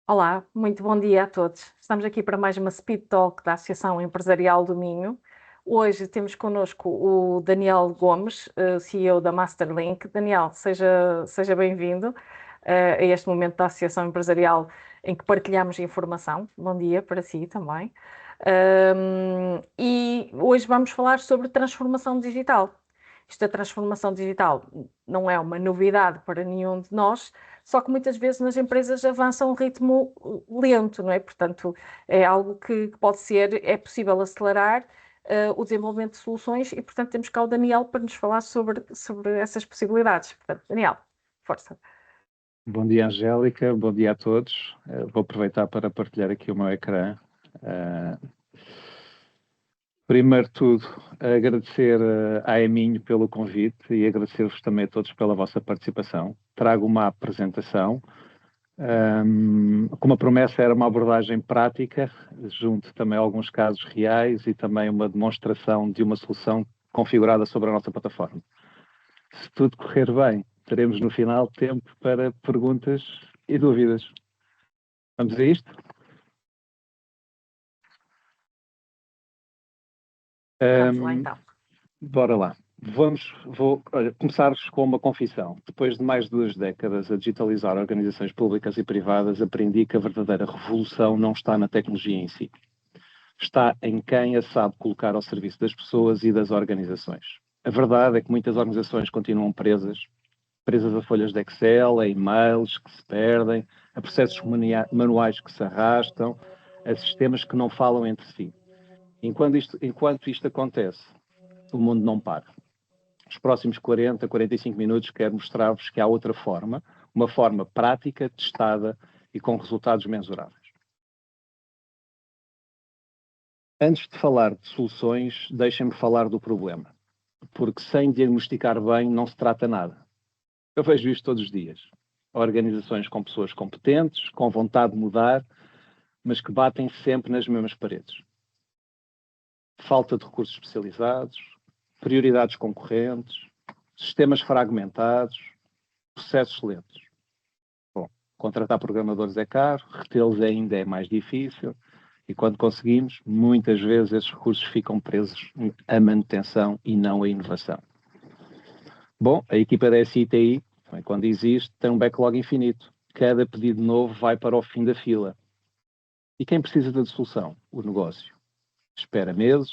Olá, muito bom dia a todos. Estamos aqui para mais uma Speed Talk da Associação Empresarial do Minho. Hoje temos connosco o Daniel Gomes, CEO da Masterlink. Daniel, seja bem-vindo a este momento da Associação Empresarial em que partilhamos informação. Bom dia para si também. E hoje vamos falar sobre transformação digital. Esta transformação digital não é uma novidade para nenhum de nós, só que muitas vezes nas empresas avança a um ritmo lento, não é? Portanto, é algo que pode ser, é possível acelerar o desenvolvimento de soluções e, portanto, temos cá o Daniel para nos falar sobre essas possibilidades. Portanto, Daniel, força. Bom dia, Angélica. Bom dia a todos. Vou aproveitar para partilhar aqui o meu ecrã. Primeiro de tudo, agradecer à Eminho pelo convite e agradecer-vos também a todos pela vossa participação. Trago uma apresentação. Como a promessa era uma abordagem prática, junto também a alguns casos reais e também uma demonstração de uma solução configurada sobre a nossa plataforma. Se tudo correr bem, teremos no final tempo para perguntas e dúvidas. Vamos a isto? Vamos lá então. Bora lá. Vou começar-vos com uma confissão. Depois de mais de 2 décadas a digitalizar organizações públicas e privadas, aprendi que a verdadeira revolução não está na tecnologia em si. Está em quem a sabe colocar ao serviço das pessoas e das organizações. A verdade é que muitas organizações continuam presas a folhas de Excel, a e-mails que se perdem, a processos manuais que se arrastam, a sistemas que não falam entre si. Enquanto isto acontece, o mundo não para. Os próximos 40, 45 minutos quero mostrar-vos que há outra forma, uma forma prática, testada e com resultados mensuráveis. Antes de falar de soluções, deixem-me falar do problema, porque sem diagnosticar bem não se trata nada. Eu vejo isto todos os dias. Organizações com pessoas competentes, com vontade de mudar, mas que batem sempre nas mesmas paredes. Falta de recursos especializados, prioridades concorrentes, sistemas fragmentados, processos lentos. Bom, contratar programadores é caro, retê-los ainda é mais difícil, e quando conseguimos, muitas vezes esses recursos ficam presos à manutenção e não à inovação. Bom, a equipa da SITI, quando existe, tem um backlog infinito. Cada pedido novo vai para o fim da fila. E quem precisa da solução? O negócio. Espera meses,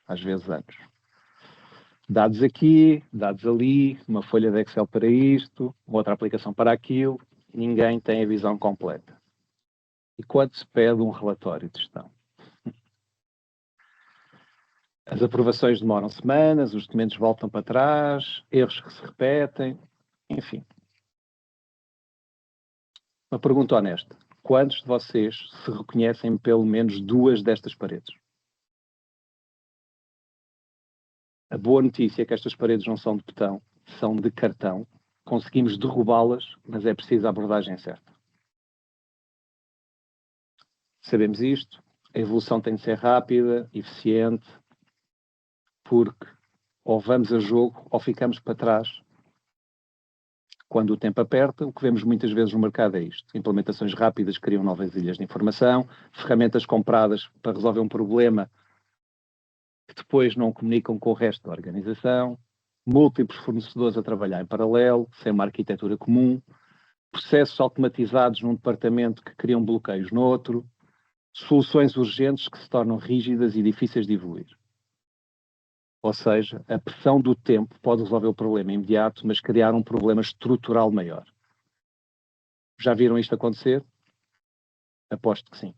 às vezes anos. Dados aqui, dados ali, uma folha de Excel para isto, outra aplicação para aquilo. Ninguém tem a visão completa. E quando se pede um relatório de gestão? As aprovações demoram semanas, os documentos voltam para trás, erros que se repetem, enfim. Uma pergunta honesta. Quantos de vocês se reconhecem em pelo menos 2 destas paredes? A boa notícia é que estas paredes não são de betão, são de cartão. Conseguimos derrubá-las, mas é preciso a abordagem certa. Sabemos isto, a evolução tem de ser rápida, eficiente, porque ou vamos a jogo ou ficamos para trás. Quando o tempo aperta, o que vemos muitas vezes no mercado é isto. Implementações rápidas criam novas ilhas de informação, ferramentas compradas para resolver um problema que depois não comunicam com o resto da organização, múltiplos fornecedores a trabalhar em paralelo, sem uma arquitetura comum, processos automatizados num departamento que criam bloqueios no outro, soluções urgentes que se tornam rígidas e difíceis de evoluir. Ou seja, a pressão do tempo pode resolver o problema imediato, mas criar um problema estrutural maior. Já viram isto acontecer? Aposto que sim.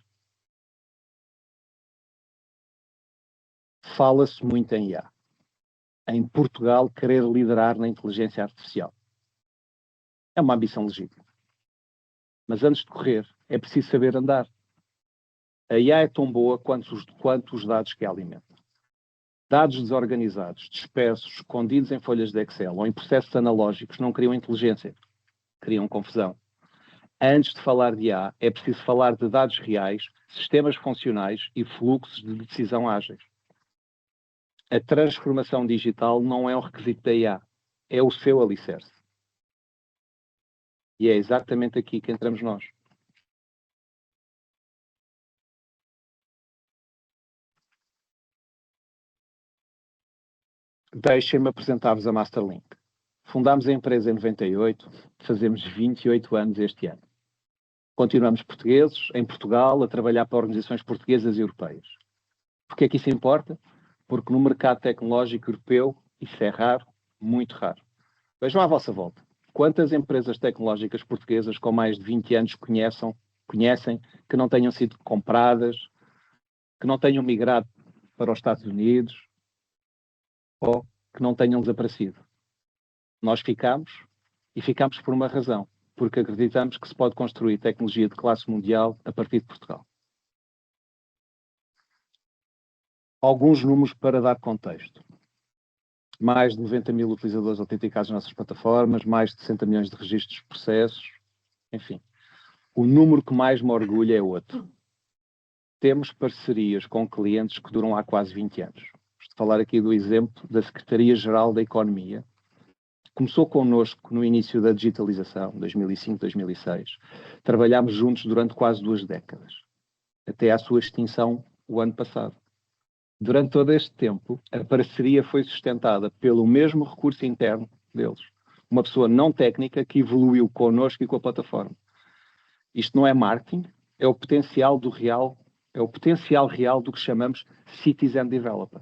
Fala-se muito em IA. Em Portugal, querer liderar na inteligência artificial. É uma ambição legítima. Mas antes de correr, é preciso saber andar. A IA é tão boa quanto os dados que a alimentam. Dados desorganizados, dispersos, escondidos em folhas de Excel ou em processos analógicos não criam inteligência, criam confusão. Antes de falar de IA, é preciso falar de dados reais, sistemas funcionais e fluxos de decisão ágeis. A transformação digital não é um requisito da IA, é o seu alicerce. E é exatamente aqui que entramos nós. Deixem-me apresentar-vos a Masterlink. Fundámos a empresa em 98, fazemos 28 anos este ano. Continuamos portugueses, em Portugal, a trabalhar para organizações portuguesas e europeias. Porquê é que isso importa? Porque no mercado tecnológico europeu isso é raro, muito raro. Vejam à vossa volta. Quantas empresas tecnológicas portuguesas com mais de 20 anos conhecem que não tenham sido compradas, que não tenham migrado para os Estados Unidos ou que não tenham desaparecido? Nós ficamos por uma razão, porque acreditamos que se pode construir tecnologia de classe mundial a partir de Portugal. Alguns números para dar contexto. Mais de 90 mil utilizadores autenticados nas nossas plataformas, mais de 60 milhões de registros de processos, enfim. O número que mais me orgulha é outro. Temos parcerias com clientes que duram há quase 20 anos. Vou falar aqui do exemplo da Secretaria-Geral da Economia. Começou connosco no início da digitalização, 2005, 2006. Trabalhámos juntos durante quase 2 décadas, até à sua extinção o ano passado. Durante todo este tempo, a parceria foi sustentada pelo mesmo recurso interno deles. Uma pessoa não técnica que evoluiu connosco e com a plataforma. Isto não é marketing, é o potencial real do que chamamos Citizen Developer.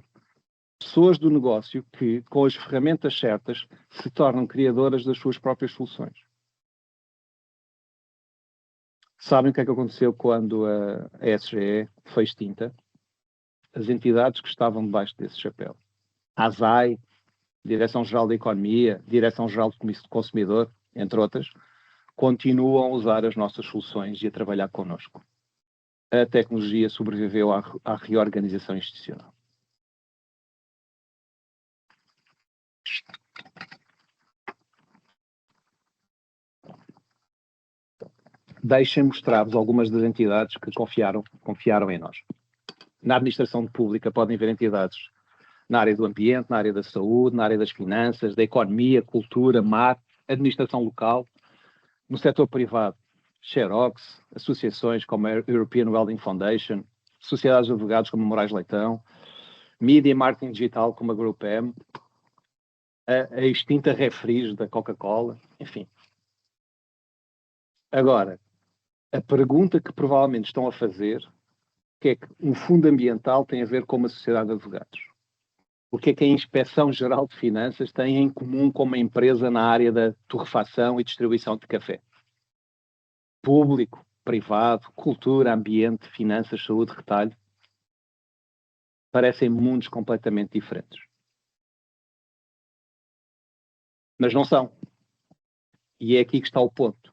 Pessoas do negócio que, com as ferramentas certas, se tornam criadoras das suas próprias soluções. Sabem o que é que aconteceu quando a SGE foi extinta? As entidades que estavam debaixo desse chapéu. A ASAI, Direção-Geral da Economia, Direção-Geral do Consumidor, entre outras, continuam a usar as nossas soluções e a trabalhar connosco. A tecnologia sobreviveu à reorganização institucional. Deixem-me mostrar-vos algumas das entidades que confiaram em nós. Na administração pública podem ver entidades na área do ambiente, na área da saúde, na área das finanças, da economia, cultura, mar, administração local. No setor privado, Xerox, associações como a European Welding Foundation, sociedades de advogados como a Moraes Leitão, mídia e marketing digital como a Group M, a extinta Refriz da Coca-Cola, enfim. Agora, a pergunta que provavelmente estão a fazer, o que é que um fundo ambiental tem a ver com uma sociedade de advogados? O que é que a Inspeção-Geral de Finanças tem em comum com uma empresa na área da torrefação e distribuição de café? Público, privado, cultura, ambiente, finanças, saúde, retalho, parecem mundos completamente diferentes. Mas não são. E é aqui que está o ponto.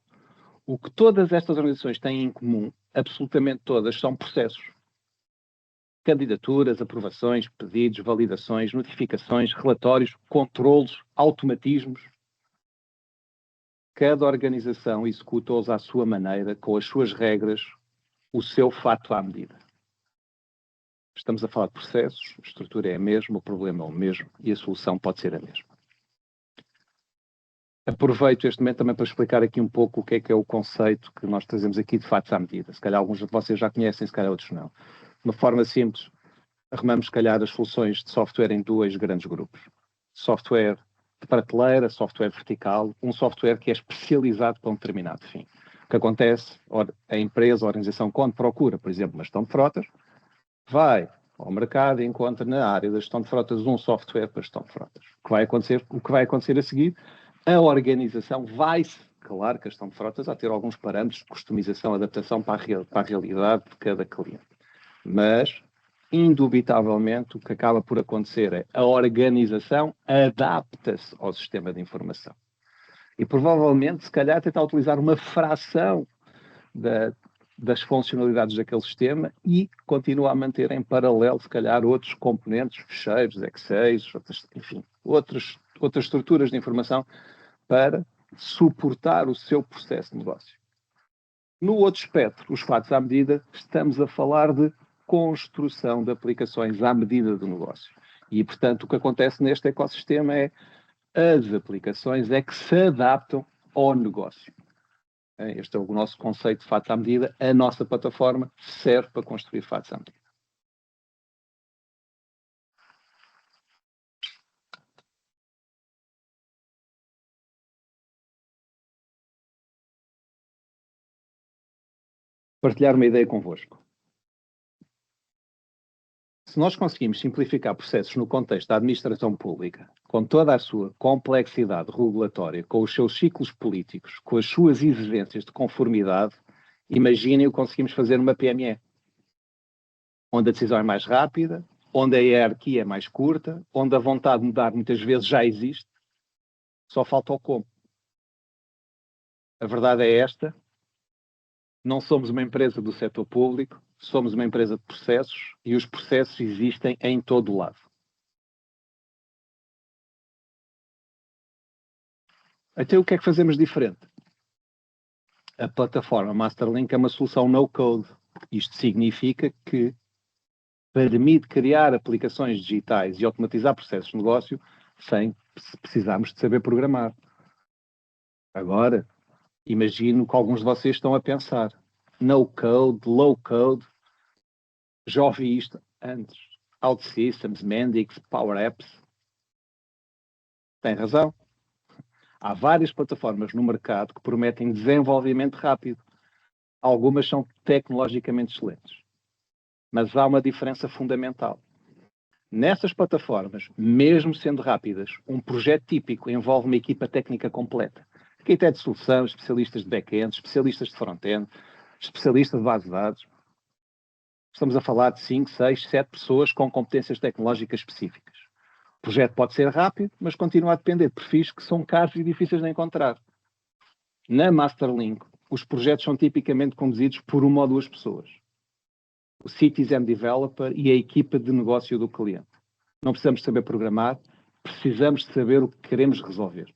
O que todas estas organizações têm em comum, absolutamente todas, são processos. Candidaturas, aprovações, pedidos, validações, notificações, relatórios, controlos, automatismos. Cada organização executa-os à sua maneira, com as suas regras, o seu fato à medida. Estamos a falar de processos, a estrutura é a mesma, o problema é o mesmo e a solução pode ser a mesma. Aproveito este momento também para explicar aqui um pouco o que é o conceito que nós trazemos aqui de fatos à medida. Se calhar alguns de vocês já conhecem, se calhar outros não. De uma forma simples, arrumamos, se calhar, as soluções de software em 2 grandes grupos. Software de prateleira, software vertical, um software que é especializado para um determinado fim. O que acontece, a empresa, a organização, quando procura, por exemplo, uma gestão de frotas, vai ao mercado e encontra na área da gestão de frotas um software para gestão de frotas. O que vai acontecer a seguir? A organização vai-se, claro que a gestão de frotas, a ter alguns parâmetros de customização, adaptação para a realidade de cada cliente. Mas, indubitavelmente, o que acaba por acontecer é a organização adapta-se ao sistema de informação. E provavelmente, se calhar, tentar utilizar uma fração das funcionalidades daquele sistema e continua a manter em paralelo, se calhar, outros componentes, fecheiros, Excel, enfim, outras estruturas de informação para suportar o seu processo de negócio. No outro espectro, os fatos à medida, estamos a falar de construção de aplicações à medida do negócio. E, portanto, o que acontece neste ecossistema é as aplicações é que se adaptam ao negócio. Este é o nosso conceito de fatos à medida. A nossa plataforma serve para construir fatos à medida. partilhar uma ideia convosco. Se nós conseguimos simplificar processos no contexto da administração pública, com toda a sua complexidade regulatória, com os seus ciclos políticos, com as suas exigências de conformidade, imaginem o que conseguimos fazer numa PME, onde a decisão é mais rápida, onde a hierarquia é mais curta, onde a vontade de mudar muitas vezes já existe, só falta o como. A verdade é esta: não somos uma empresa do setor público, somos uma empresa de processos e os processos existem em todo o lado. Então, o que é que fazemos diferente? A plataforma Masterlink é uma solução no-code. Isto significa que permite criar aplicações digitais e automatizar processos de negócio sem precisarmos de saber programar. Agora, imagino que alguns de vocês estão a pensar: no-code, low-code, já ouvi isto antes. OutSystems, Mendix, Power Apps. Tem razão. Há várias plataformas no mercado que prometem desenvolvimento rápido. Algumas são tecnologicamente excelentes. Mas há uma diferença fundamental. Nessas plataformas, mesmo sendo rápidas, um projeto típico envolve uma equipa técnica completa. Arquitetos de solução, especialistas de back-end, especialistas de front-end, especialistas de base de dados. Estamos a falar de 5, 6, 7 pessoas com competências tecnológicas específicas. O projeto pode ser rápido, mas continua a depender de perfis que são caros e difíceis de encontrar. Na Masterlink, os projetos são tipicamente conduzidos por uma ou duas pessoas: o Citizen Developer e a equipa de negócio do cliente. Não precisamos saber programar, precisamos de saber o que queremos resolver.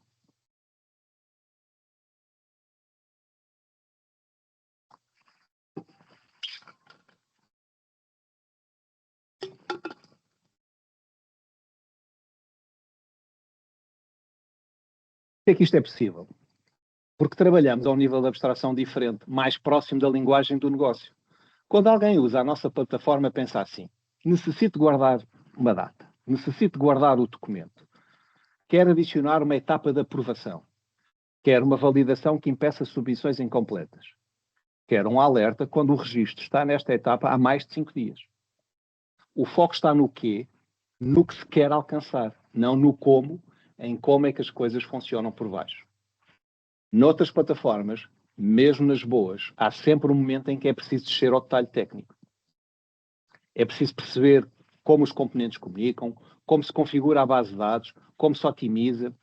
Por que é que isto é possível? Porque trabalhamos a um nível de abstração diferente, mais próximo da linguagem do negócio. Quando alguém usa a nossa plataforma, pensa assim: necessito guardar uma data, necessito guardar o documento, quero adicionar uma etapa de aprovação, quero uma validação que impeça submissões incompletas, quero um alerta quando o registro está nesta etapa há mais de 5 dias. O foco está no quê? No que se quer alcançar, não no como, em como é que as coisas funcionam por baixo. Noutras plataformas, mesmo nas boas, há sempre um momento em que é preciso descer ao detalhe técnico. É preciso perceber como os componentes comunicam, como se configura a base de dados, como se otimiza.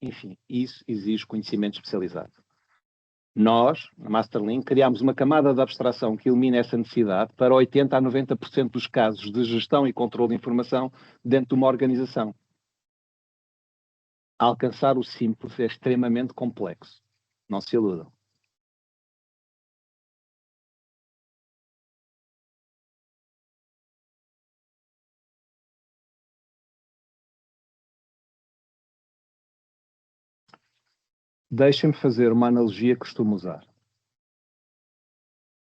Enfim, isso exige conhecimento especializado. Nós, na Masterlink, criámos uma camada de abstração que elimina essa necessidade para 80% a 90% dos casos de gestão e controle de informação dentro de uma organização. Alcançar o simples é extremamente complexo. Não se iludam. Deixem-me fazer uma analogia que costumo usar.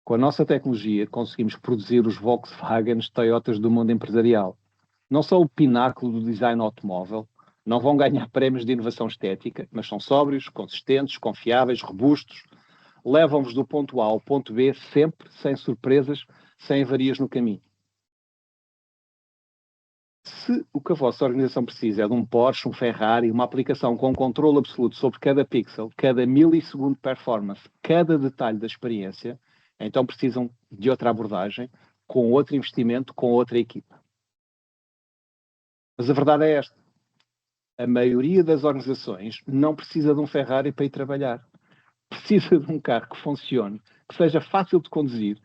Com a nossa tecnologia, conseguimos produzir os Volkswagens, Toyotas do mundo empresarial. Não são o pináculo do design automóvel, não vão ganhar prémios de inovação estética, mas são sóbrios, consistentes, confiáveis, robustos, levam-vos do ponto A ao ponto B sempre, sem surpresas, sem avarias no caminho. Se o que a vossa organização precisa é de um Porsche, um Ferrari, uma aplicação com controle absoluto sobre cada pixel, cada milissegundo de performance, cada detalhe da experiência, então precisam de outra abordagem, com outro investimento, com outra equipa. Mas a verdade é esta: a maioria das organizações não precisa de um Ferrari para ir trabalhar. Precisa de um carro que funcione, que seja fácil de conduzir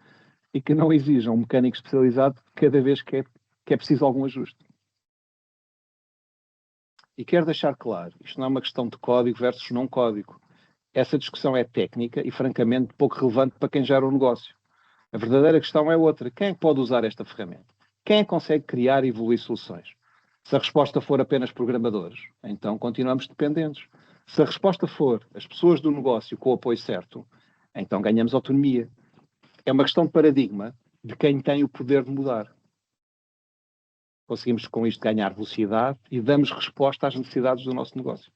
e que não exija um mecânico especializado cada vez que é preciso algum ajuste. E quero deixar claro, isto não é uma questão de código versus não código. Essa discussão é técnica e, francamente, pouco relevante para quem gera o negócio. A verdadeira questão é outra: quem é que pode usar esta ferramenta? Quem é que consegue criar e evoluir soluções? Se a resposta for apenas programadores, então continuamos dependentes. Se a resposta for as pessoas do negócio com o apoio certo, então ganhamos autonomia. É uma questão de paradigma de quem tem o poder de mudar. Conseguimos com isto ganhar velocidade e damos resposta às necessidades do nosso negócio.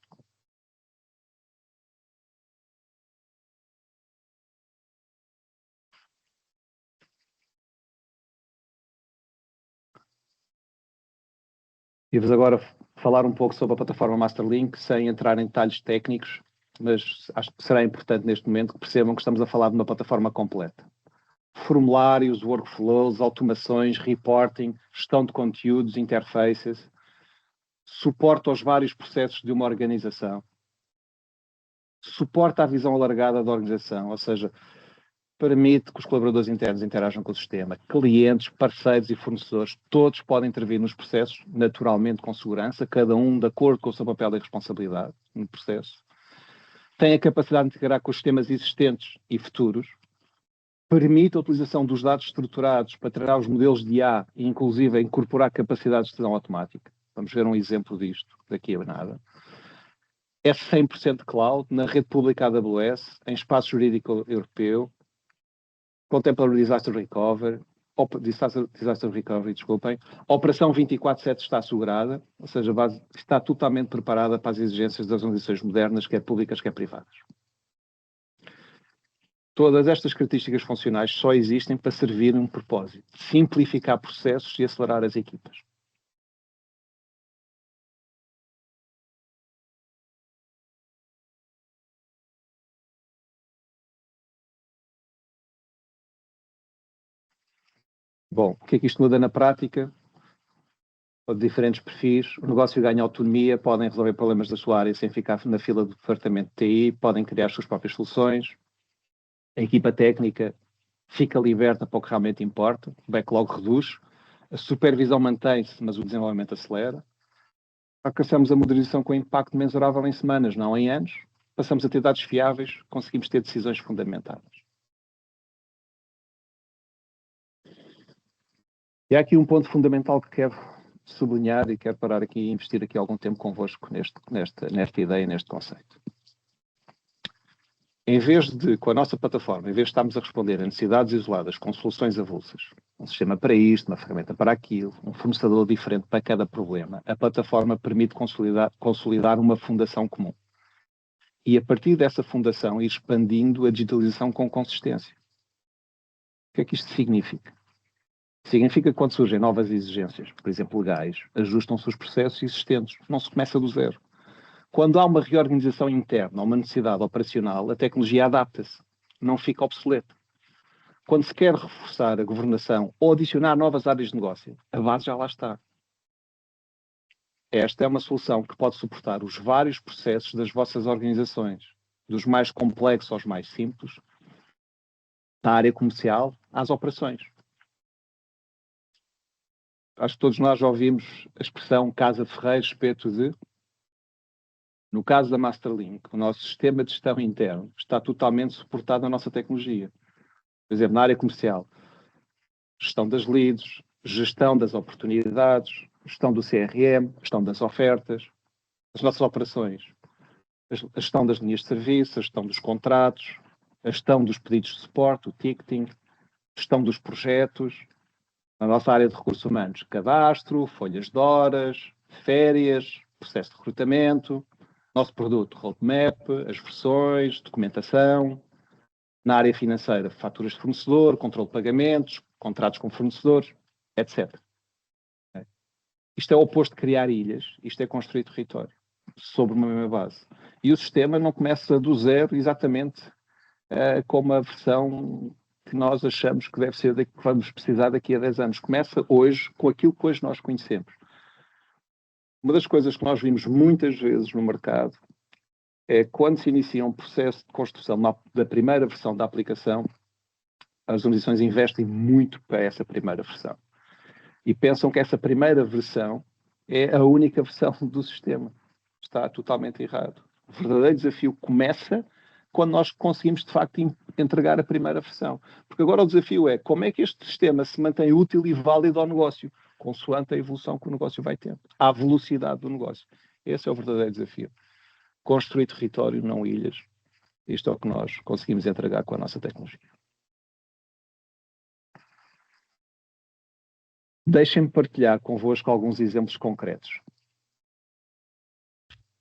E-vos agora falar um pouco sobre a plataforma Masterlink, sem entrar em detalhes técnicos, mas acho que será importante neste momento que percebam que estamos a falar de uma plataforma completa. Formulários, workflows, automações, reporting, gestão de conteúdos, interfaces, suporte aos vários processos de uma organização, suporte à visão alargada da organização, ou seja, permite que os colaboradores internos interajam com o sistema. Clientes, parceiros e fornecedores, todos podem intervir nos processos, naturalmente com segurança, cada um de acordo com o seu papel e responsabilidade no processo. Tem a capacidade de integrar com os sistemas existentes e futuros. Permite a utilização dos dados estruturados para treinar os modelos de IA e, inclusive, incorporar capacidades de decisão automática. Vamos ver um exemplo disto daqui a nada. É 100% cloud, na rede pública AWS, em espaço jurídico europeu, Contemporary Disaster Recovery, desculpem. A operação 24/7 está assegurada, ou seja, está totalmente preparada para as exigências das organizações modernas, quer públicas, quer privadas. Todas estas características funcionais só existem para servir um propósito: simplificar processos e acelerar as equipas. Bom, o que é que isto muda na prática? De diferentes perfis, o negócio ganha autonomia, podem resolver problemas da sua área sem ficar na fila do departamento de TI, podem criar as suas próprias soluções, a equipa técnica fica liberta para o que realmente importa, o backlog reduz, a supervisão mantém-se, mas o desenvolvimento acelera. Alcançamos a modernização com impacto mensurável em semanas, não em anos. Passamos a ter dados fiáveis, conseguimos ter decisões fundamentadas. E há aqui um ponto fundamental que quero sublinhar e quero parar aqui e investir aqui algum tempo convosco nesta ideia, neste conceito. Em vez de, com a nossa plataforma, em vez de estarmos a responder a necessidades isoladas com soluções avulsas, um sistema para isto, uma ferramenta para aquilo, um fornecedor diferente para cada problema, a plataforma permite consolidar uma fundação comum. E a partir dessa fundação ir expandindo a digitalização com consistência. O que é que isto significa? Significa que quando surgem novas exigências, por exemplo, legais, ajustam-se os processos existentes, não se começa do zero. Quando há uma reorganização interna ou uma necessidade operacional, a tecnologia adapta-se, não fica obsoleta. Quando se quer reforçar a governação ou adicionar novas áreas de negócio, a base já lá está. Esta é uma solução que pode suportar os vários processos das vossas organizações, dos mais complexos aos mais simples, da área comercial às operações. Acho que todos nós já ouvimos a expressão casa de ferreiro, espeto de... No caso da Masterlink, o nosso sistema de gestão interno está totalmente suportado na nossa tecnologia. Por exemplo, na área comercial, gestão das leads, gestão das oportunidades, gestão do CRM, gestão das ofertas, as nossas operações, a gestão das linhas de serviço, a gestão dos contratos, a gestão dos pedidos de suporte, o ticketing, a gestão dos projetos, na nossa área de recursos humanos, cadastro, folhas de horas, férias, processo de recrutamento, nosso produto, roadmap, as versões, documentação. Na área financeira, faturas de fornecedor, controle de pagamentos, contratos com fornecedores, etc. Isto é o oposto de criar ilhas, isto é construir território, sobre uma mesma base. E o sistema não começa do zero exatamente como a versão que nós achamos que deve ser, que vamos precisar daqui a 10 anos. Começa hoje com aquilo que hoje nós conhecemos. Uma das coisas que nós vimos muitas vezes no mercado é quando se inicia um processo de construção da primeira versão da aplicação, as organizações investem muito para essa primeira versão. E pensam que essa primeira versão é a única versão do sistema. Está totalmente errado. O verdadeiro desafio começa quando nós conseguimos, de facto, entregar a primeira versão. Porque agora o desafio é como é que este sistema se mantém útil e válido ao negócio, consoante a evolução que o negócio vai tendo, à velocidade do negócio. Esse é o verdadeiro desafio. Construir território, não ilhas. Isto é o que nós conseguimos entregar com a nossa tecnologia. Deixem-me partilhar convosco alguns exemplos concretos.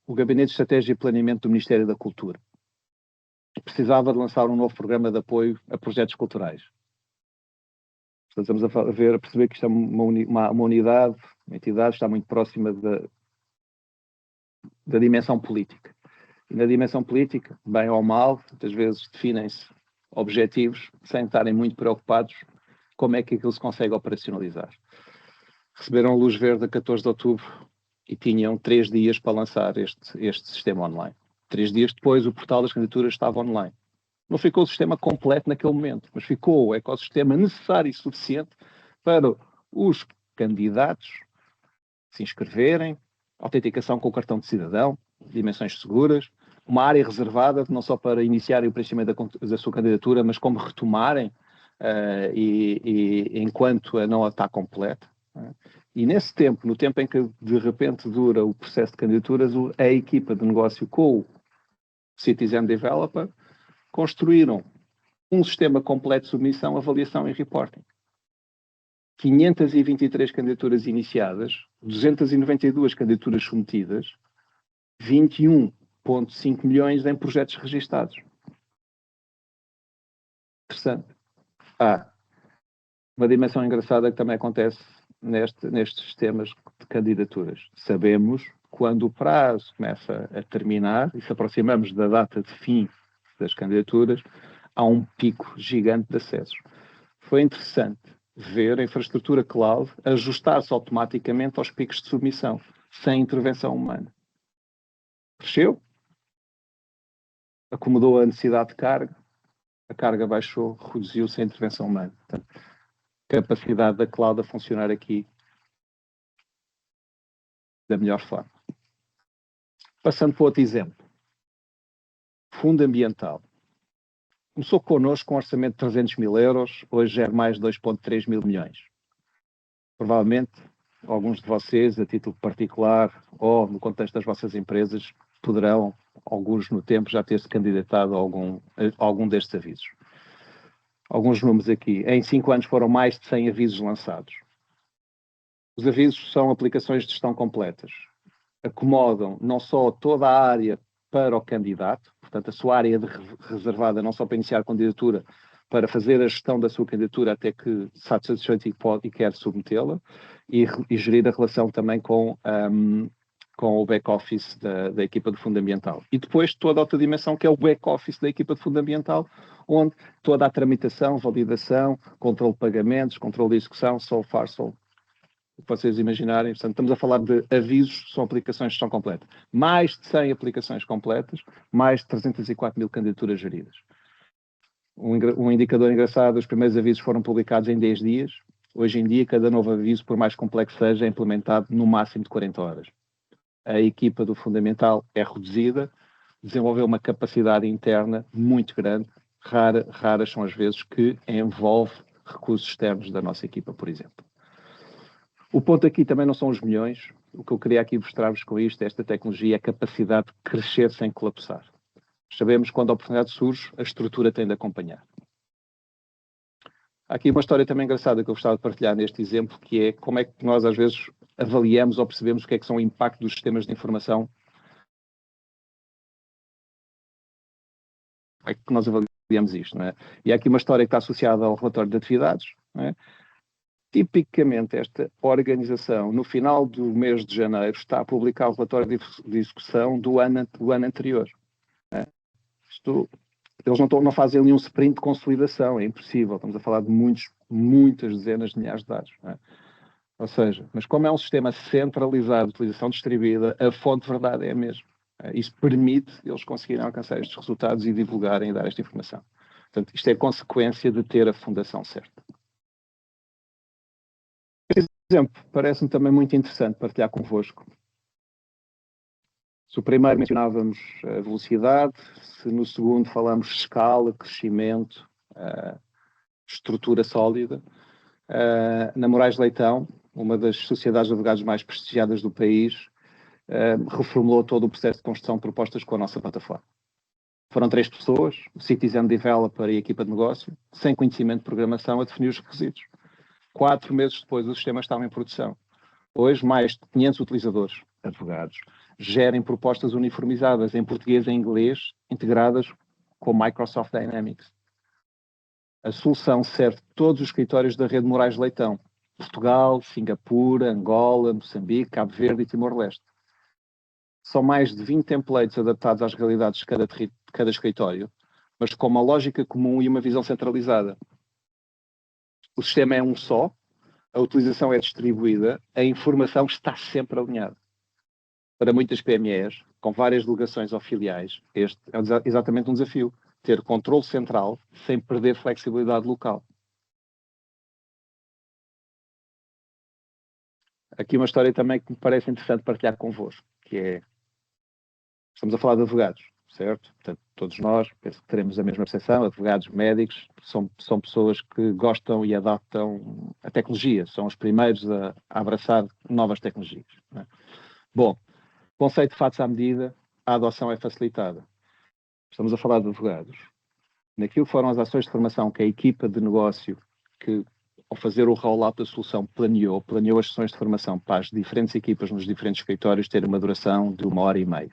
O Gabinete de Estratégia e Planeamento do Ministério da Cultura precisava de lançar um novo programa de apoio a projetos culturais. Portanto, estamos a perceber que isto é uma unidade, uma entidade, está muito próxima da dimensão política. E na dimensão política, bem ou mal, muitas vezes definem-se objetivos sem estarem muito preocupados como é que aquilo se consegue operacionalizar. Receberam luz verde a 14 de outubro e tinham 3 dias para lançar este sistema online. 3 dias depois, o portal das candidaturas estava online. Não ficou o sistema completo naquele momento, mas ficou o ecossistema necessário e suficiente para os candidatos se inscreverem, autenticação com o cartão de cidadão, dimensões seguras, uma área reservada, não só para iniciarem o preenchimento da sua candidatura, mas como retomarem enquanto a não está completa. E nesse tempo, no tempo em que de repente dura o processo de candidaturas, a equipa de negócio com o Citizen Developer construíram um sistema completo de submissão, avaliação e reporting. 523 candidaturas iniciadas, 292 candidaturas submetidas, 21,5 milhões em projetos registados. Interessante. Uma dimensão engraçada que também acontece nestes sistemas de candidaturas. Sabemos quando o prazo começa a terminar e se aproximamos da data de fim das candidaturas, há um pico gigante de acessos. Foi interessante ver a infraestrutura cloud ajustar-se automaticamente aos picos de submissão, sem intervenção humana. Cresceu, acomodou a necessidade de carga, a carga baixou, reduziu sem intervenção humana. Portanto, capacidade da cloud a funcionar aqui da melhor forma. Passando para outro exemplo. Fundo ambiental. Começou connosco com um orçamento de 300 mil euros, hoje gera mais de 2,3 mil milhões. Provavelmente, alguns de vocês, a título particular ou no contexto das vossas empresas, poderão, alguns no tempo, já ter-se candidatado a algum destes avisos. Alguns números aqui. Em 5 anos foram mais de 100 avisos lançados. Os avisos são aplicações de gestão completas. Acomodam não só toda a área para o candidato, portanto, a sua área reservada não só para iniciar a candidatura, para fazer a gestão da sua candidatura até que está satisfeito e quer submetê-la, e gerir a relação também com o back-office da equipa de fundo ambiental. E depois toda a outra dimensão que é o back-office da equipa de fundo ambiental, onde toda a tramitação, validação, controle de pagamentos, controle de execução, o que vocês imaginarem. Portanto, estamos a falar de avisos, são aplicações que são completas. Mais de 100 aplicações completas, mais de 304 mil candidaturas geridas. Um indicador engraçado, os primeiros avisos foram publicados em 10 dias. Hoje em dia, cada novo aviso, por mais complexo seja, é implementado no máximo de 40 horas. A equipa do Fundamental é reduzida, desenvolveu uma capacidade interna muito grande. Raras são as vezes que envolve recursos externos da nossa equipa, por exemplo. O ponto aqui também não são os milhões. O que eu queria aqui mostrar-vos com isto, esta tecnologia, é a capacidade de crescer sem colapsar. Sabemos que quando a oportunidade surge, a estrutura tem de acompanhar. Há aqui uma história também engraçada que eu gostava de partilhar neste exemplo, que é como é que nós às vezes avaliamos ou percebemos o que é que são o impacto dos sistemas de informação. Como é que nós avaliamos isto, não é? E há aqui uma história que está associada ao relatório de atividades, não é? Tipicamente, esta organização, no final do mês de janeiro, está a publicar o relatório de execução do ano anterior. Eles não fazem nenhum sprint de consolidação, é impossível. Estamos a falar de muitas dezenas de milhares de dados. Ou seja, mas como é um sistema centralizado, de utilização distribuída, a fonte de verdade é a mesma. Isso permite eles conseguirem alcançar estes resultados e divulgarem e dar esta informação. Portanto, isto é consequência de ter a fundação certa. Este exemplo parece-me também muito interessante partilhar convosco. Se o primeiro mencionávamos a velocidade, se no segundo falamos escala, crescimento, estrutura sólida, na Moraes Leitão, uma das sociedades de advogados mais prestigiadas do país, reformulou todo o processo de construção de propostas com a nossa plataforma. Foram 3 pessoas, o Citizen Developer e a equipa de negócio, sem conhecimento de programação, a definir os requisitos. 4 meses depois, o sistema estava em produção. Hoje, mais de 500 utilizadores, advogados, gerem propostas uniformizadas em português e em inglês, integradas com Microsoft Dynamics. A solução serve todos os escritórios da rede Moraes Leitão. Portugal, Singapura, Angola, Moçambique, Cabo Verde e Timor-Leste. São mais de 20 templates adaptados às realidades de cada escritório, mas com uma lógica comum e uma visão centralizada. O sistema é um só, a utilização é distribuída, a informação está sempre alinhada. Para muitas PMEs, com várias delegações ou filiais, este é exatamente um desafio, ter controle central sem perder flexibilidade local. Aqui uma história também que me parece interessante partilhar convosco, que é, estamos a falar de advogados, certo? Portanto, todos nós, penso que teremos a mesma percepção, advogados, médicos, são pessoas que gostam e adaptam a tecnologia, são os primeiros a abraçar novas tecnologias. Não é? Bom, conceito de fatos à medida, a adoção é facilitada. Estamos a falar de advogados. Naquilo que foram as ações de formação que a equipa de negócio, que ao fazer o rollout da solução, planeou as sessões de formação para as diferentes equipas nos diferentes escritórios ter uma duração de 1h30.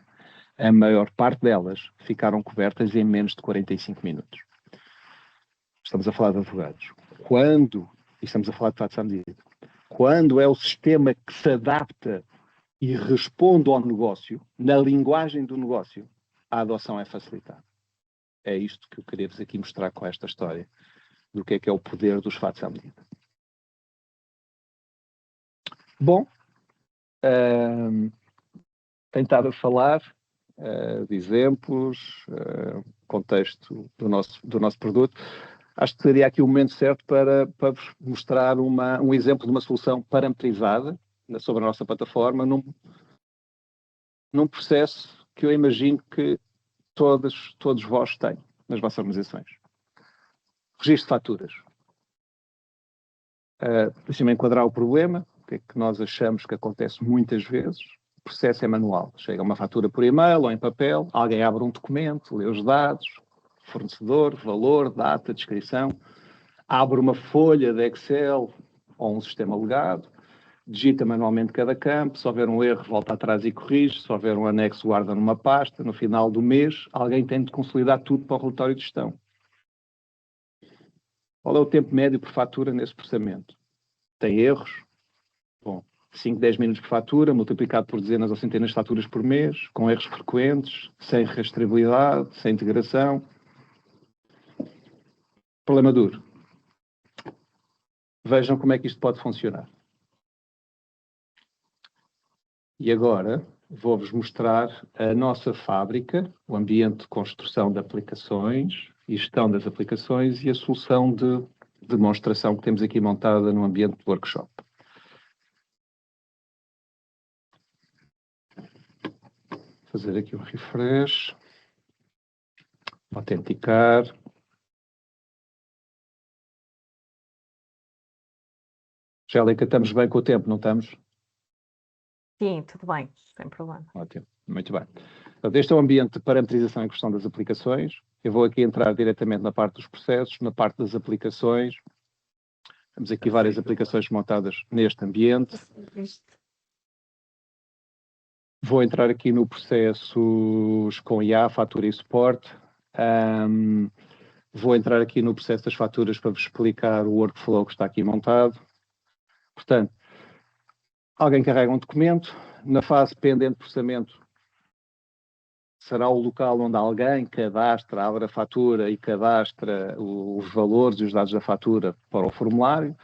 A maior parte delas ficaram cobertas em menos de 45 minutos. Estamos a falar de advogados. E estamos a falar de fatos à medida, quando é o sistema que se adapta e responde ao negócio, na linguagem do negócio, a adoção é facilitada. É isto que eu queria vos aqui mostrar com esta história, do que é o poder dos fatos à medida. Bom, tenho estado a falar de exemplos, contexto do nosso produto. Acho que seria aqui o momento certo para vos mostrar um exemplo de uma solução parametrizada sobre a nossa plataforma, num processo que eu imagino que todos vós têm nas vossas organizações. Registro de faturas. Deixa-me enquadrar o problema, o que é que nós achamos que acontece muitas vezes. O processo é manual. Chega uma fatura por e-mail ou em papel, alguém abre um documento, lê os dados, fornecedor, valor, data, descrição, abre uma folha de Excel ou um sistema legado, digita manualmente cada campo, se houver um erro, volta atrás e corrige, se houver um anexo, guarda numa pasta, no final do mês, alguém tem de consolidar tudo para o relatório de gestão. Qual é o tempo médio por fatura nesse processamento? Tem erros? Bom, 5, 10 minutos por fatura, multiplicado por dezenas ou centenas de faturas por mês, com erros frequentes, sem rastreabilidade, sem integração. Problema duro. Vejam como é que isto pode funcionar. E agora vou-vos mostrar a nossa fábrica, o ambiente de construção de aplicações e gestão das aplicações e a solução de demonstração que temos aqui montada no ambiente de workshop. Fazer aqui um refresh. Autenticar. Angélica, estamos bem com o tempo, não estamos? Sim, tudo bem, sem problema. Ótimo, muito bem. Portanto, este é o ambiente de parametrização e questão das aplicações. Eu vou aqui entrar diretamente na parte dos processos, na parte das aplicações. Temos aqui várias aplicações montadas neste ambiente. Vou entrar aqui no processos com IA, fatura e suporte. Vou entrar aqui no processo das faturas para vos explicar o workflow que está aqui montado. Portanto, alguém carrega um documento, na fase pendente de processamento será o local onde alguém cadastra, abre a fatura e cadastra os valores e os dados da fatura para o formulário.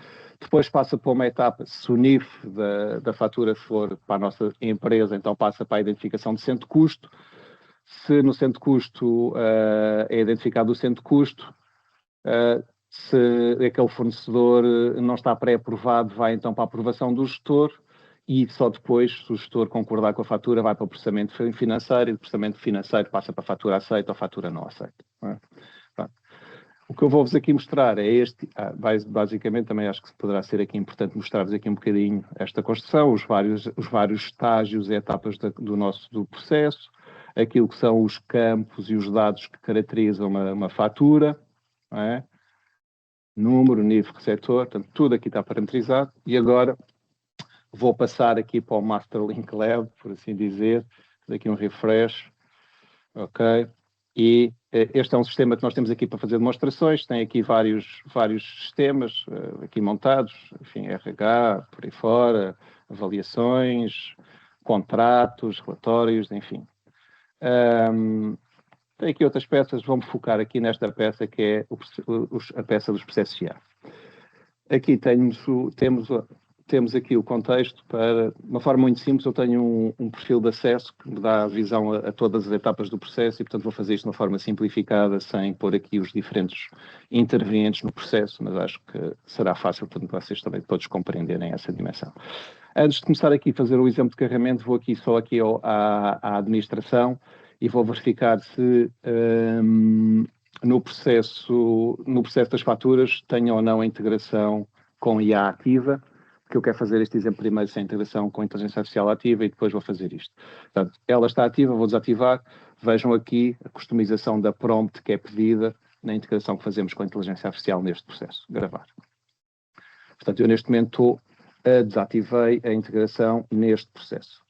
Depois passa para uma etapa, se o NIF da fatura for para a nossa empresa, então passa para a identificação de centro de custo. Se no centro de custo é identificado o centro de custo, se aquele fornecedor não está pré-aprovado, vai então para a aprovação do gestor e só depois, se o gestor concordar com a fatura, vai para o processamento financeiro e do processamento financeiro passa para a fatura aceita ou fatura não aceita. Não é? O que eu vou-vos aqui mostrar é este, basicamente também acho que poderá ser aqui importante mostrar-vos aqui um bocadinho esta construção, os vários estágios e etapas do processo, aquilo que são os campos e os dados que caracterizam uma fatura, não é? Número, nível, receptor, portanto, tudo aqui está parametrizado. E agora vou passar aqui para o Master Link Lab, por assim dizer, daqui um refresh, ok? E este é um sistema que nós temos aqui para fazer demonstrações, tem aqui vários sistemas aqui montados, enfim, RH, por aí fora, avaliações, contratos, relatórios, enfim. Tem aqui outras peças, vamos focar aqui nesta peça que é a peça dos processos IA. Aqui temos aqui o contexto para, de uma forma muito simples, eu tenho um perfil de acesso que me dá visão a todas as etapas do processo e, portanto, vou fazer isto de uma forma simplificada, sem pôr aqui os diferentes intervenientes no processo, mas acho que será fácil, portanto, vocês também todos compreenderem essa dimensão. Antes de começar aqui a fazer o exemplo de carregamento, vou aqui só aqui à administração e vou verificar se no processo das faturas tenho ou não a integração com IA ativa, porque eu quero fazer este exemplo primeiro sem integração com a inteligência artificial ativa e depois vou fazer isto. Portanto, ela está ativa, vou desativar. Vejam aqui a customização da prompt que é pedida na integração que fazemos com a inteligência artificial neste processo. Gravar. Portanto, eu neste momento desativei a integração neste processo.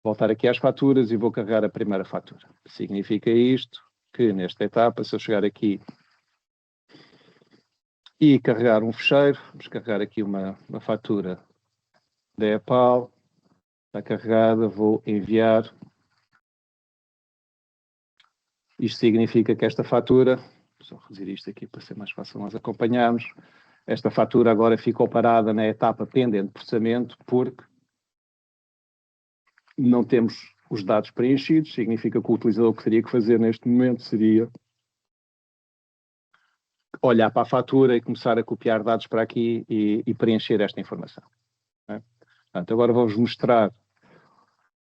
Voltar aqui às faturas e vou carregar a primeira fatura. Significa isto que nesta etapa, se eu chegar aqui e carregar um fecheiro, vamos carregar aqui uma fatura da EPAL, está carregada, vou enviar. Isto significa que esta fatura, só reduzir isto aqui para ser mais fácil nós acompanharmos, esta fatura agora ficou parada na etapa pendente de processamento porque não temos os dados preenchidos, significa que o utilizador o que teria que fazer neste momento seria olhar para a fatura e começar a copiar dados para aqui e preencher esta informação. Né? Portanto, agora vou-vos mostrar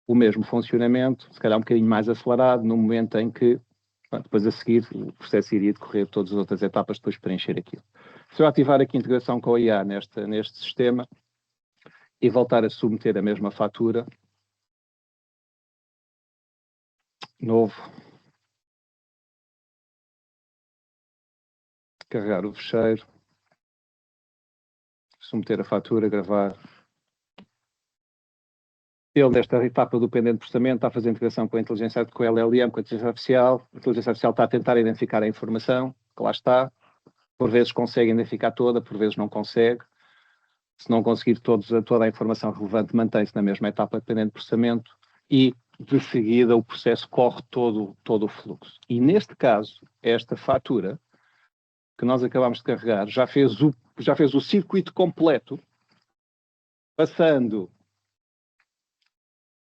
o mesmo funcionamento, se calhar um bocadinho mais acelerado, no momento em que, depois a seguir, o processo iria decorrer todas as outras etapas depois de preencher aquilo. Se eu ativar aqui a integração com a IA neste sistema e voltar a submeter a mesma fatura, novo, carregar o fecheiro, submeter a fatura, gravar. Ele, nesta etapa do pendente de processamento, está a fazer integração com a inteligência, com a LLM, com a inteligência artificial. A inteligência artificial está a tentar identificar a informação, que lá está. Por vezes consegue identificar toda, por vezes não consegue. Se não conseguir toda a informação relevante, mantém-se na mesma etapa de pendente de processamento e, de seguida, o processo corre todo o fluxo. E, neste caso, esta fatura que nós acabamos de carregar já fez o circuito completo, passando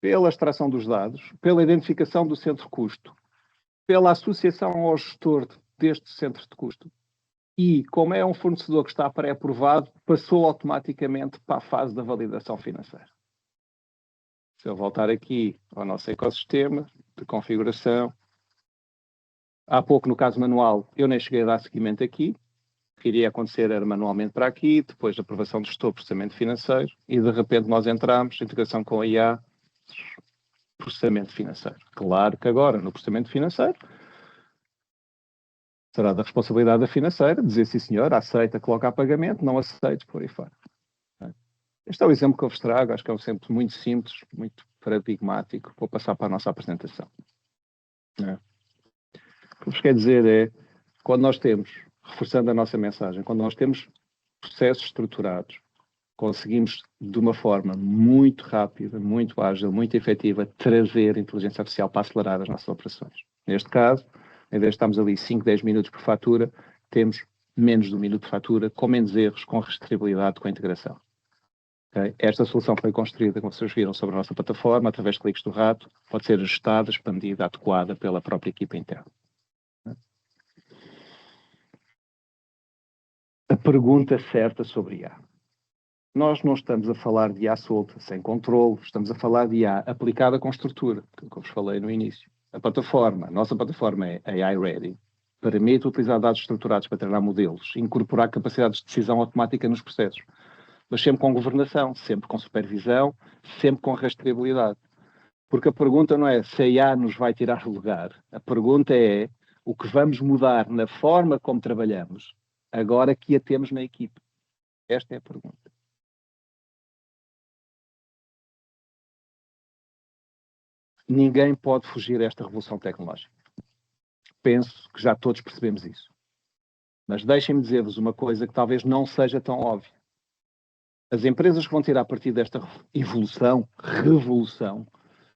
pela extração dos dados, pela identificação do centro de custo, pela associação ao gestor deste centro de custo e, como é um fornecedor que está pré-aprovado, passou automaticamente para a fase da validação financeira. Se eu voltar aqui ao nosso ecossistema de configuração, há pouco no caso manual eu nem cheguei a dar seguimento aqui, o que iria acontecer era manualmente para aqui, depois da aprovação do gestor, processamento financeiro, e de repente nós entramos, integração com a IA, processamento financeiro. Claro que agora, no processamento financeiro, será da responsabilidade da financeira dizer sim senhor, aceita, coloca a pagamento, não aceita, por aí fora. Este é o exemplo que eu vos trago, acho que é um exemplo muito simples, muito paradigmático. Vou passar para a nossa apresentação. O que vos quer dizer é, quando nós temos, reforçando a nossa mensagem, quando nós temos processos estruturados, conseguimos, de uma forma muito rápida, muito ágil, muito efetiva, trazer a inteligência artificial para acelerar as nossas operações. Neste caso, em vez de estarmos ali 5, 10 minutos por fatura, temos menos de 1 minuto de fatura, com menos erros, com rastreabilidade, com a integração. Okay? Esta solução foi construída, como vocês viram, sobre a nossa plataforma, através de cliques do rato, pode ser ajustada para a medida adequada pela própria equipa interna. A pergunta certa sobre IA. Nós não estamos a falar de IA solta, sem controle, estamos a falar de IA aplicada com estrutura, que eu vos falei no início. A nossa plataforma é AI Ready, permite utilizar dados estruturados para treinar modelos, incorporar capacidades de decisão automática nos processos, mas sempre com governação, sempre com supervisão, sempre com rastreabilidade. Porque a pergunta não é se a IA nos vai tirar o lugar, a pergunta é o que vamos mudar na forma como trabalhamos, agora que a temos na equipe. Esta é a pergunta. Ninguém pode fugir a esta revolução tecnológica. penso que já todos percebemos isso. Mas deixem-me dizer-vos uma coisa que talvez não seja tão óbvia. As empresas que vão tirar partido desta revolução,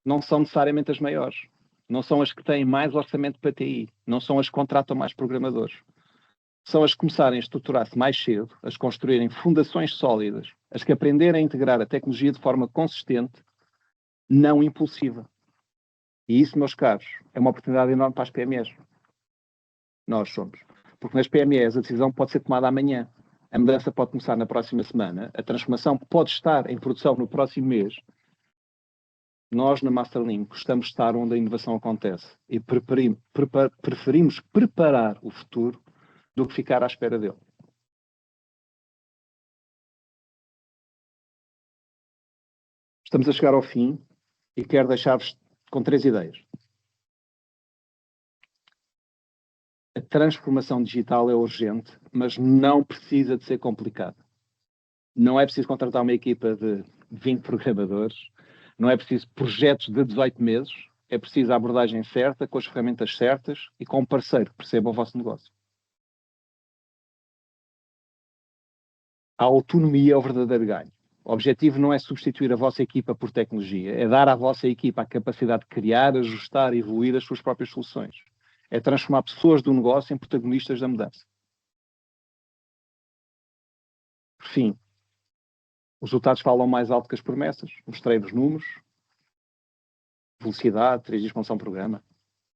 não são necessariamente as maiores. Não são as que têm mais orçamento para TI. Não são as que contratam mais programadores. São as que começarem a estruturar-se mais cedo, as que construírem fundações sólidas, as que aprenderem a integrar a tecnologia de forma consistente, não impulsiva. E isso, meus caros, é uma oportunidade enorme para as PMEs. Nós somos. Porque nas PMEs a decisão pode ser tomada amanhã. A mudança pode começar na próxima semana. A transformação pode estar em produção no próximo mês. Nós, na Masterlink, gostamos de estar onde a inovação acontece e preferimos preparar o futuro do que ficar à espera dele. Estamos a chegar ao fim e quero deixar-vos com 3 ideias. A transformação digital é urgente, mas não precisa de ser complicada. Não é preciso contratar uma equipa de 20 programadores, não é preciso projetos de 18 meses, é preciso a abordagem certa, com as ferramentas certas e com um parceiro que perceba o vosso negócio. A autonomia é o verdadeiro ganho. O objetivo não é substituir a vossa equipa por tecnologia, é dar à vossa equipa a capacidade de criar, ajustar e evoluir as suas próprias soluções. É transformar pessoas do negócio em protagonistas da mudança. Por fim, os resultados falam mais alto que as promessas. Mostrei-vos números, velocidade, 3 dias com um programa,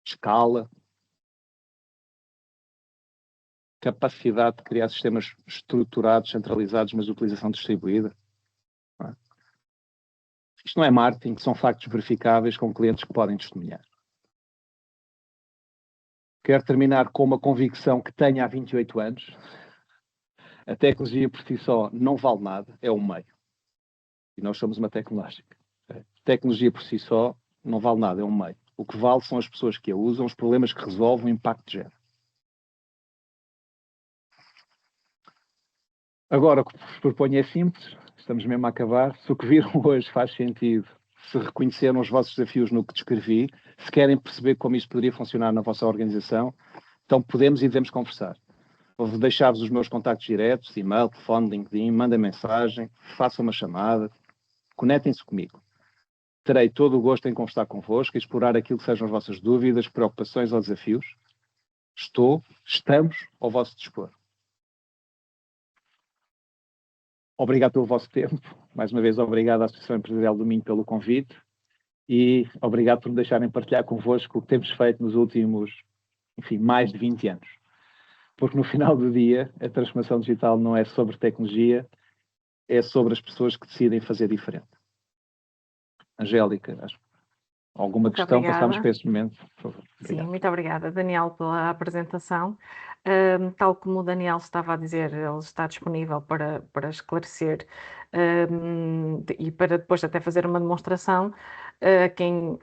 escala, capacidade de criar sistemas estruturados, centralizados, mas de utilização distribuída. Isto não é marketing, são factos verificáveis com clientes que podem testemunhar. Quero terminar com uma convicção que tenho há 28 anos. A tecnologia por si só não vale nada, é um meio. E nós somos uma tecnológica. A tecnologia por si só não vale nada, é um meio. O que vale são as pessoas que a usam, os problemas que resolvem, o impacto que gera. Agora, o que vos proponho é simples, estamos mesmo a acabar. Se o que viram hoje faz sentido, se reconheceram os vossos desafios no que descrevi, se querem perceber como isto poderia funcionar na vossa organização, então podemos e devemos conversar. Vou deixar-vos os meus contactos diretos, e-mail, telefone, LinkedIn, mandem mensagem, façam uma chamada, conectem-se comigo. Terei todo o gosto em conversar convosco e explorar aquilo que sejam as vossas dúvidas, preocupações ou desafios. Estamos ao vosso dispor. Obrigado pelo vosso tempo. Mais uma vez, obrigado à Associação Empresarial do Minho pelo convite e obrigado por me deixarem partilhar convosco o que temos feito nos últimos, mais de 20 anos. Porque no final do dia, a transformação digital não é sobre tecnologia, é sobre as pessoas que decidem fazer diferente. Angélica, alguma Muito questão? obrigada. Passamos para esse momento, por favor. Sim, muito obrigada, Daniel, pela apresentação. Tal como o Daniel estava a dizer, ele está disponível para esclarecer e para depois até fazer uma demonstração a quem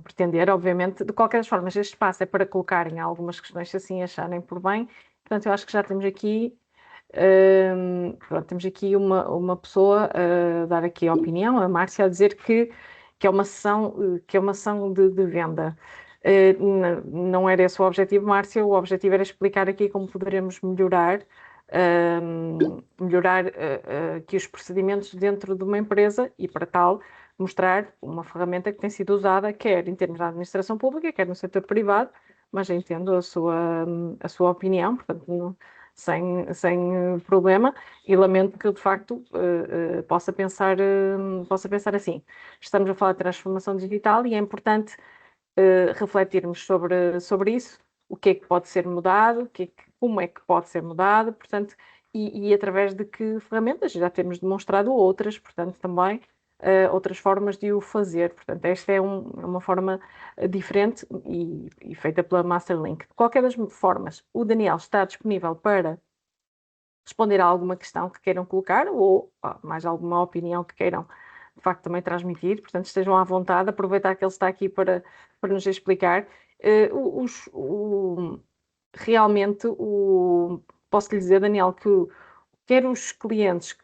pretender, obviamente. De qualquer forma, este espaço é para colocarem algumas questões, se assim acharem por bem. Portanto, eu acho que já temos aqui temos aqui uma pessoa a dar aqui a opinião, a Márcia, a dizer que é uma ação de venda. Não era esse o objetivo, Márcia, o objetivo era explicar aqui como poderemos melhorar aqui os procedimentos dentro de uma empresa e, para tal, mostrar uma ferramenta que tem sido usada, quer em termos da administração pública, quer no setor privado, mas entendo a sua opinião, portanto, sem problema, e lamento que de facto possa pensar assim. Estamos a falar de transformação digital e é importante refletirmos sobre isso, o que é que pode ser mudado, como é que pode ser mudado, portanto, e através de que ferramentas. Já temos demonstrado outras, portanto, também outras formas de o fazer. Portanto, esta é uma forma diferente e feita pela Masterlink. De qualquer das formas, o Daniel está disponível para responder a alguma questão que queiram colocar ou mais alguma opinião que queiram, de facto, também transmitir. Portanto, estejam à vontade, aproveitar que ele está aqui para nos explicar. Realmente, posso lhe dizer, Daniel, que quer os clientes,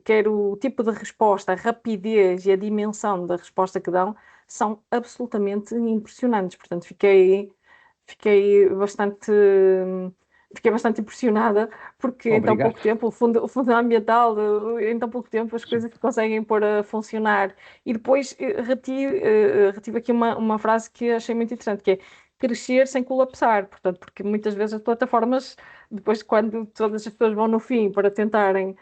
quer o tipo de resposta, a rapidez e a dimensão da resposta que dão, são absolutamente impressionantes. Portanto, fiquei fiquei bastante, fiquei bastante impressionada, porque em tão Obrigado. pouco tempo, o fundo ambiental, em tão pouco tempo as coisas conseguem pôr a funcionar. E depois retive aqui uma frase que achei muito interessante, que é crescer sem colapsar. Portanto, porque muitas vezes as plataformas, depois quando todas as pessoas vão no fim para tentarem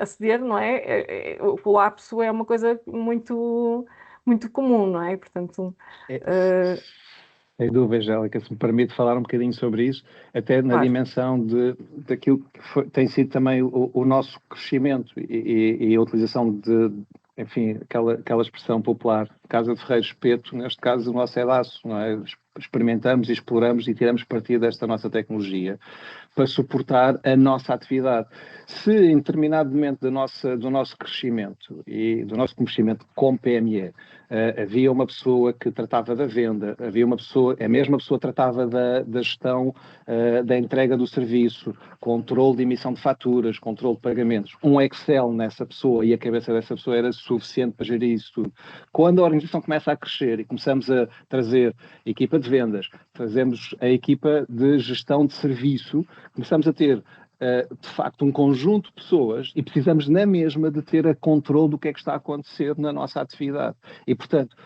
aceder, não é? O colapso é uma coisa muito comum, não é? Portanto, É, uh, sem dúvida, Angélica, se me permite falar um bocadinho sobre isso, até na claro. dimensão daquilo que tem sido também o nosso crescimento e a utilização de, enfim, aquela expressão popular, casa de ferreiro espeto, neste caso o nosso é laço, não é? Experimentamos, exploramos e tiramos partido desta nossa tecnologia para suportar a nossa atividade. Se em determinado momento do nosso crescimento e do nosso crescimento como PME, havia uma pessoa que tratava da venda, havia uma pessoa, a mesma pessoa tratava da gestão da entrega do serviço, controle de emissão de faturas, controle de pagamentos, um Excel nessa pessoa e a cabeça dessa pessoa era suficiente para gerir isso tudo. Quando a organização começa a crescer e começamos a trazer equipa de vendas, trazemos a equipa de gestão de serviço, começamos a ter, de facto, um conjunto de pessoas e precisamos, na mesma, de ter a controle do que é que está a acontecer na nossa atividade. E, portanto,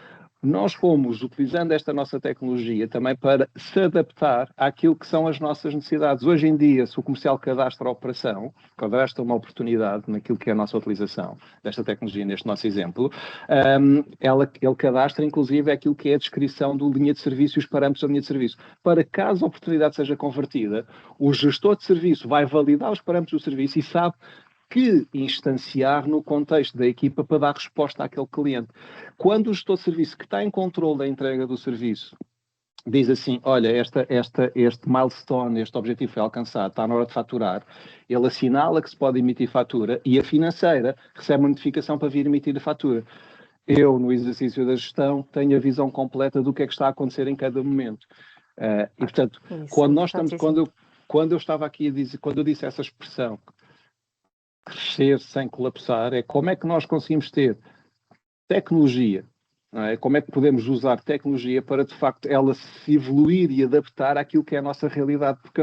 nós fomos utilizando esta nossa tecnologia também para se adaptar àquilo que são as nossas necessidades. Hoje em dia, se o comercial cadastra a operação, cadastra uma oportunidade naquilo que é a nossa utilização desta tecnologia, neste nosso exemplo, ele cadastra, inclusive, aquilo que é a descrição do linha de serviço e os parâmetros da linha de serviço. Para caso a oportunidade seja convertida, o gestor de serviço vai validar os parâmetros do serviço e sabe que instanciar no contexto da equipa para dar resposta àquele cliente. Quando o gestor de serviço que está em controle da entrega do serviço diz assim, olha, este milestone, este objetivo foi alcançado, está na hora de faturar, ele assinala que se pode emitir fatura e a financeira recebe uma notificação para vir emitir a fatura. Eu, no exercício da gestão, tenho a visão completa do que é que está a acontecer em cada momento. E, portanto, Isso é importantíssimo. quando eu estava aqui a dizer, quando eu disse essa expressão, crescer sem colapsar, é como é que nós conseguimos ter tecnologia, não é? Como é que podemos usar tecnologia para, de facto, ela se evoluir e adaptar àquilo que é a nossa realidade, porque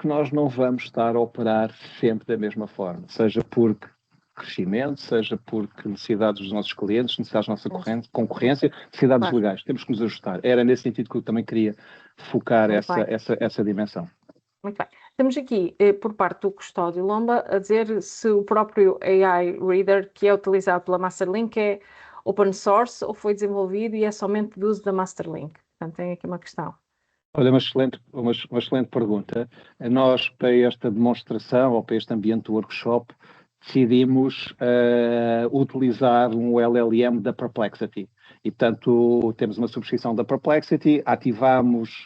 nós não vamos estar a operar sempre da mesma forma, seja porque crescimento, seja porque necessidades dos nossos clientes, necessidades da nossa concorrência, necessidades Claro, legais. Temos que nos ajustar. Era nesse sentido que eu também queria focar muito bem. essa dimensão. Muito bem. Temos aqui, por parte do Custódio Lomba, a dizer se o próprio AI Reader que é utilizado pela Masterlink é open source ou foi desenvolvido e é somente do uso da Masterlink. Portanto, tem aqui uma questão. Olha, uma excelente pergunta. Nós, para esta demonstração ou para este ambiente do workshop, decidimos utilizar um LLM da Perplexity. E, portanto, temos uma subscrição da Perplexity, ativamos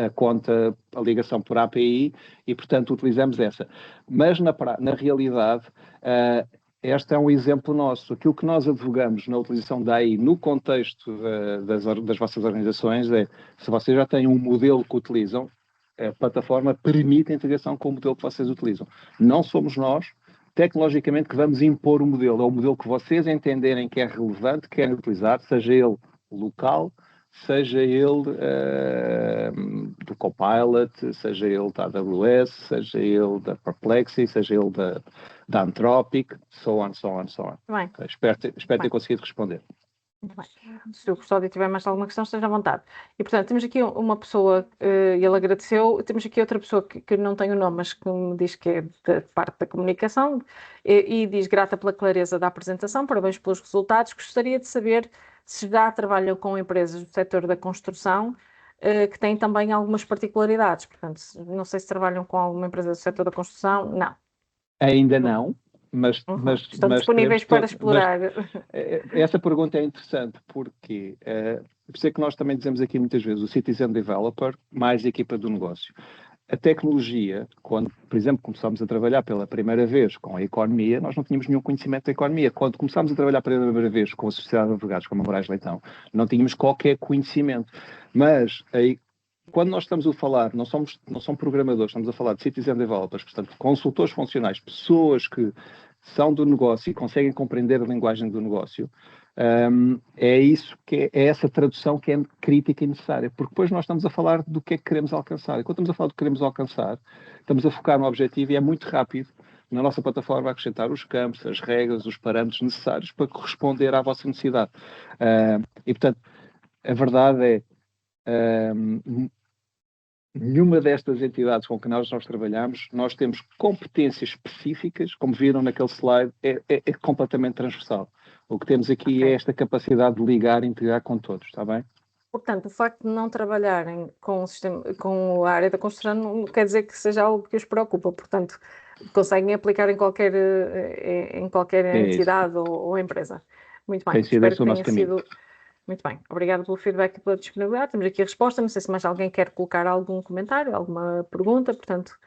a conta, a ligação por API e, portanto, utilizamos essa. Mas, na realidade, este é um exemplo nosso. Aquilo que nós advogamos na utilização da AI no contexto das vossas organizações é, se vocês já têm um modelo que utilizam, a plataforma permite a integração com o modelo que vocês utilizam. Não somos nós, tecnologicamente, que vamos impor o modelo. É o modelo que vocês entenderem que é relevante, que querem utilizar, seja ele local, seja ele do Copilot, seja ele da AWS, seja ele da Perplexity, seja ele da Anthropic, so on. Bem, Espero ter bem, conseguido responder. muito bem. Se o Custódio tiver mais alguma questão, esteja à vontade. E, portanto, temos aqui uma pessoa, e ele agradeceu, temos aqui outra pessoa que não tem o nome, mas que me diz que é da parte da comunicação, e diz grata pela clareza da apresentação, parabéns pelos resultados, gostaria de saber se já trabalham com empresas do setor da construção, que têm também algumas particularidades, portanto, não sei se trabalham com alguma empresa do setor da construção, não. Ainda não, mas, Uhum. mas, Estão mas teremos disponíveis para todo, mas explorar. essa pergunta é interessante porque por isso é que nós também dizemos aqui muitas vezes o citizen developer mais a equipa do negócio. A tecnologia, quando, por exemplo, começámos a trabalhar pela primeira vez com a economia, nós não tínhamos nenhum conhecimento da economia. Quando começámos a trabalhar pela primeira vez com a Sociedade de Advogados, como a Moraes Leitão, não tínhamos qualquer conhecimento. Mas aí, quando nós estamos a falar, não somos programadores, estamos a falar de citizen developers, portanto, consultores funcionais, pessoas que são do negócio e conseguem compreender a linguagem do negócio, É isso é essa tradução que é crítica e necessária, porque depois nós estamos a falar do que é que queremos alcançar. E quando estamos a falar do que queremos alcançar, estamos a focar no objetivo e é muito rápido na nossa plataforma acrescentar os campos, as regras, os parâmetros necessários para corresponder à vossa necessidade. E, portanto, a verdade é, nenhuma destas entidades com que nós trabalhamos, nós temos competências específicas, como viram naquele slide, é completamente transversal. O que temos aqui é esta capacidade de ligar e integrar com todos, está bem? Portanto, o facto de não trabalharem com a área da construção não quer dizer que seja algo que os preocupa, portanto, conseguem aplicar em qualquer entidade ou empresa. Muito bem, espero que tenha sido. Muito bem, obrigado pelo feedback e pela disponibilidade. Temos aqui a resposta, não sei se mais alguém quer colocar algum comentário, alguma pergunta, portanto,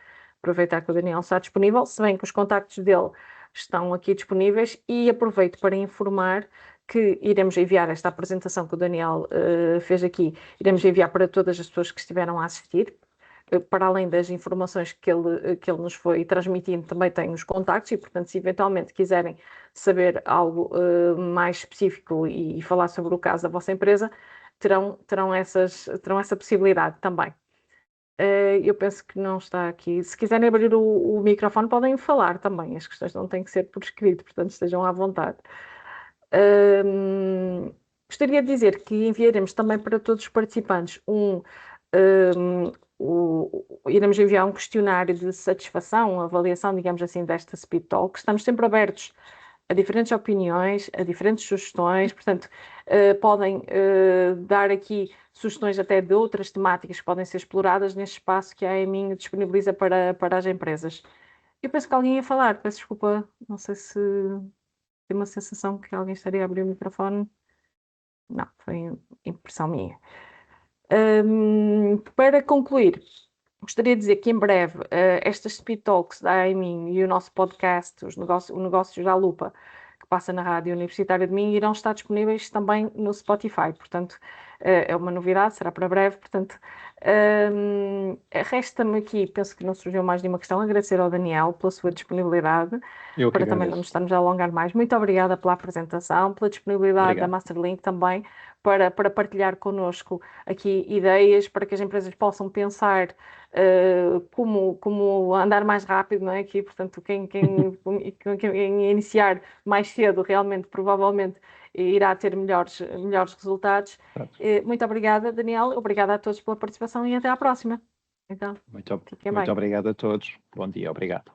aproveitar que o Daniel está disponível, se bem que os contactos dele estão aqui disponíveis, e aproveito para informar que iremos enviar esta apresentação que o Daniel fez aqui, iremos enviar para todas as pessoas que estiveram a assistir. Para além das informações que ele nos foi transmitindo, também tem os contactos e, portanto, se eventualmente quiserem saber algo mais específico e falar sobre o caso da vossa empresa, terão essa possibilidade também. Eu penso que não está aqui. Se quiserem abrir o microfone, podem falar também. As questões não têm que ser por escrito, portanto, estejam à vontade. Gostaria de dizer que enviaremos também para todos os participantes iremos enviar um questionário de satisfação, avaliação, digamos assim, desta Speed Talk. Estamos sempre abertos a diferentes opiniões, a diferentes sugestões, portanto, podem dar aqui sugestões até de outras temáticas que podem ser exploradas neste espaço que a EMIN disponibiliza para as empresas. Eu penso que alguém ia falar, peço desculpa, não sei se tem uma sensação que alguém estaria a abrir o microfone. Não, foi impressão minha. Para concluir, gostaria de dizer que em breve estas Speed Talks da AEMIN e o nosso podcast, o Negócios à Lupa, que passa na Rádio Universitária de Minho, irão estar disponíveis também no Spotify. Portanto, é uma novidade, será para breve. Portanto, resta-me aqui, penso que não surgiu mais nenhuma questão, agradecer ao Daniel pela sua disponibilidade, para também não nos estarmos a alongar mais. Muito obrigada pela apresentação, pela disponibilidade da Masterlink também, para partilhar connosco aqui ideias para que as empresas possam pensar como andar mais rápido, não é? Aqui, portanto, quem iniciar mais cedo realmente, provavelmente, irá ter melhores resultados. Muito obrigada, Daniel. Obrigada a todos pela participação e até à próxima. Então, muito obrigado a todos. Bom dia, obrigado.